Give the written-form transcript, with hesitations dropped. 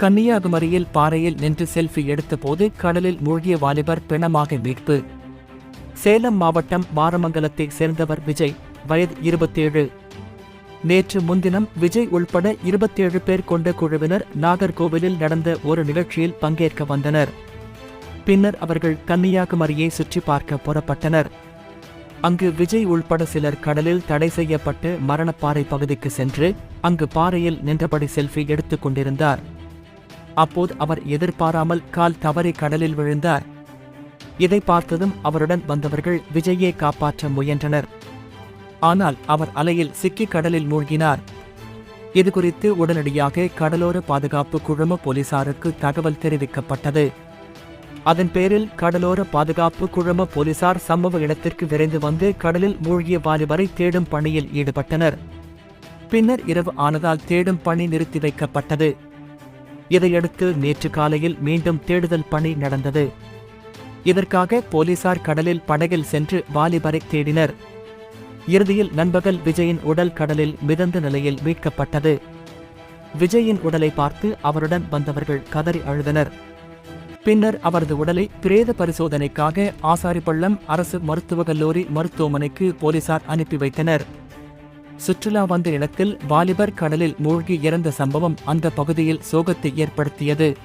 கன்னியாகுமரியில் பாறையில் நின்று செல்ஃபி எடுத்தபோது கடலில் மூழ்கிய வாலிபர் பிணமாக மீட்பு. சேலம் மாவட்டம் மாரமங்கலத்தைச் சேர்ந்தவர் விஜய், வயது 27. நேற்று முன்தினம் விஜய் உள்பட 27 பேர் கொண்ட குழுவினர் நாகர்கோவிலில் நடந்த ஒரு நிகழ்ச்சியில் பங்கேற்க வந்தனர். பின்னர் அவர்கள் கன்னியாகுமரியை சுற்றி பார்க்க புறப்பட்டனர். அங்கு விஜய் உள்பட சிலர் கடலில் தடை செய்யப்பட்டு மரணப்பாறை பகுதிக்கு சென்று அங்கு பாறையில் நின்றபடி செல்ஃபி எடுத்துக் கொண்டிருந்தார். அப்போது அவர் எதிர்பாராமல் கால் தவறி கடலில் விழுந்தார். இதை பார்த்ததும் அவருடன் வந்தவர்கள் விஜயை காப்பாற்ற முயன்றனர். ஆனால் அவர் அலையில் சிக்கி கடலில் மூழ்கினார். இதுகுறித்து உடனடியாக கடலோர பாதுகாப்பு குழும போலீசாருக்கு தகவல் தெரிவிக்கப்பட்டது. அதன் பேரில் கடலோர பாதுகாப்பு குழும போலீசார் சம்பவ இடத்திற்கு விரைந்து வந்து கடலில் மூழ்கிய வாலிபரை தேடும் பணியில் ஈடுபட்டனர். பின்னர் இரவு ஆனதால் தேடும் பணி நிறுத்தி வைக்கப்பட்டது. இதையடுத்து நேற்று காலையில் மீண்டும் தேடுதல் பணி நடந்தது. இதற்காக போலீசார் கடலில் படகில் சென்று வாலிபரை தேடினர். இறுதியில் நண்பகல் விஜயின் உடல் கடலில் மிதந்த நிலையில் மீட்கப்பட்டது. விஜயின் உடலை பார்த்து அவருடன் வந்தவர்கள் கதறி அழுதனர். பின்னர் அவரது உடலை பிரேத பரிசோதனைக்காக ஆசாரிப்பள்ளம் அரசு மருத்துவக் கல்லூரி மருத்துவமனைக்கு போலீசார் அனுப்பி வைத்தனர். சுற்றுலா வந்த இடத்தில் வாலிபர் கடலில் மூழ்கி இறந்த சம்பவம் அந்த பகுதியில் சோகத்தை ஏற்படுத்தியது.